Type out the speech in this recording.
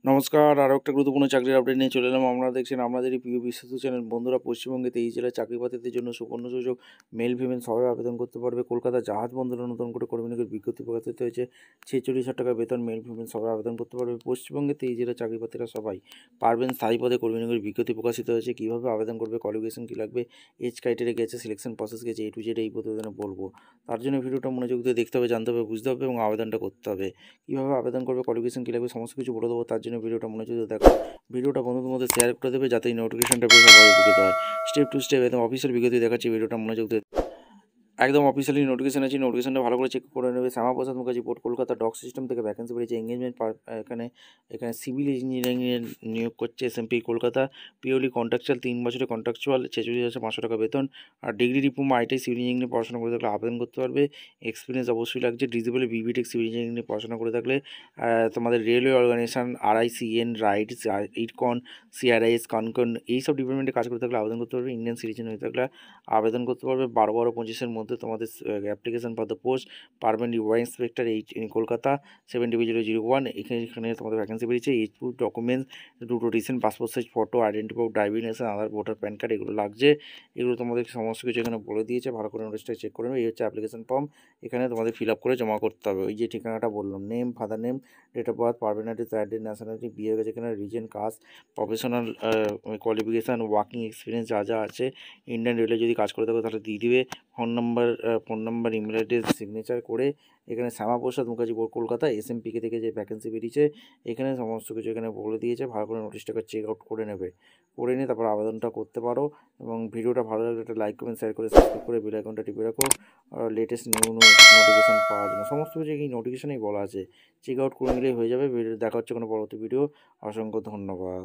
নমস্কার, আরও একটা গুরুত্বপূর্ণ চাকরির আপডেট নিয়ে চলে এলাম। আপনারা দেখছেন আপনাদেরই প্রিয় বিশ্বস্ত চ্যানেল। বন্ধুরা, পশ্চিমবঙ্গে 23 জেলায় চাকরি প্রার্থীদের জন্য সুবর্ণ সুযোগ। মেল ফিমেল সবাই আবেদন করতে পারবে। কলকাতা জাহাজ বন্দরে নতুন করে কর্মী নিয়োগের বিজ্ঞপ্তি প্রকাশিত হয়েছে। 46,000 টাকা বেতন। মেল ফিমেল সবাই আবেদন করতে পারবে। পশ্চিমবঙ্গে 23 জেলার চাকরি প্রার্থীরা সবাই পারবেন। স্থায়ী পদে কর্মী নিয়োগের বিজ্ঞপ্তি প্রকাশিত হয়েছে। কীভাবে আবেদন করবে, কোয়ালিফিকেশন কী লাগবে, এজ ক্রাইটেরিয়া গেছে, সিলেকশন প্রসেস গেছে, A to Z এই প্রতিবেদনে বলবো। তার জন্য ভিডিওটা মনোযোগ দিয়ে দেখতে হবে, জানতে হবে, বুঝতে হবে এবং আবেদনটা করতে হবে। কীভাবে আবেদন করবে, কোয়ালিফিকেশন কী লাগবে, সমস্ত কিছু বলে দেবো। তার জন্য ভিডিওটা মনোযোগ দিয়ে দেখো। ভিডিওটা বন্ধুদের মধ্যে শেয়ার করে দেবে যাতে এই নোটিফিকেশনটা পেয়ে সবাই উপকৃত হয়। স্টেপ টু স্টেপ একদম অফিসিয়াল বিজ্ঞপ্তি দেখাচ্ছি, ভিডিওটা মনোযোগ দিয়ে একদম অফিসিয়ালি নোটিফিকেশন আছে। নোটিফিকেশনটা ভালো করে চেক করে নেবে। Shyamaprasad Mukherjee port, Kolkata dock system থেকে ভ্যাকেন্সি বেরিয়েছে। এঙ্গেজমেন্ট এখানে এখানে সিভিল ইঞ্জিনিয়ারিংয়ের নিয়োগ করছে এসএমপি কলকাতা। পিওরলি কন্ট্রাকচুয়াল, 3 বছরের কন্ট্রাকচুয়াল, 46,500 টাকা বেতন। আর degree diploma ITI civil engineering নিয়ে পড়াশোনা করে থাকলে আবেদন করতে পারবে। এক্সপিরিয়েন্স অবশ্যই লাগছে। ডিজেবল বিবিটেক সিভিল ইঞ্জিনিয়ারিং নিয়ে পড়াশোনা করে থাকলে তোমাদের রেলওয়ে অর্গানাইজেশন, আরআইসিএন, রাইটস, ইটকন, সিআরআইএস, কনকন এইসব ডিপার্টমেন্টে কাজ করে থাকলে আবেদন করতে পারবে। ইন্ডিয়ান সিটিজেন হয়ে থাকলে আবেদন করতে পারবে। 12-12-25 মধ্যে তোমাদের application for the post permanent war inspector Kolkata 70001। এখানে তোমাদের ভ্যাকেন্সি বেরিয়েছে। এজ প্রুফ ডকুমেন্টস, দুটো recent passport size photo, identity proof, driving licence, Aadhaar, voter, PAN card এগুলো লাগছে। এগুলো তোমাদের সমস্ত কিছু এখানে বলে দিয়েছে। ভালো করে নোটিশটা চেক করে নেবে। এই হচ্ছে অ্যাপ্লিকেশন ফর্ম। এখানে তোমাদের ফিল আপ করে জমা করতে হবে। ওই যে ঠিকানাটা বললাম, name, father name, date of birth, permanent address, nationality, বিয়ে গেছে এখানে, reason, caste, professional qualification, working experience যা যা আছে। ইন্ডিয়ান রেলে যদি কাজ করে থাকো তাহলে দিয়ে দিবে। Phone number, email address, signature করে এখানে শ্যামাপ্রসাদ মুখার্জি বোর্ড, কলকাতা এসএমপিকে থেকে যে ভ্যাকেন্সি বেরিয়েছে এখানে সমস্ত কিছু এখানে বলে দিয়েছে। ভালো করে নোটিশটাকে চেক আউট করে নেবে। করে নিয়ে তারপর আবেদনটা করতে পারো। এবং ভিডিওটা ভালো লাগলে একটা লাইক করবেন, শেয়ার করে সাবস্ক্রাইব করে বেল আইকনটা টিপে রাখো লেটেস্ট নোটিফিকেশান পাওয়ার জন্য। সমস্ত কিছু এই নোটিফিকেশানেই বলা আছে। চেক আউট করে নিলেই হয়ে যাবে। ভিডিও দেখা হচ্ছে কোনো পরবর্তী ভিডিও। অসংখ্য ধন্যবাদ।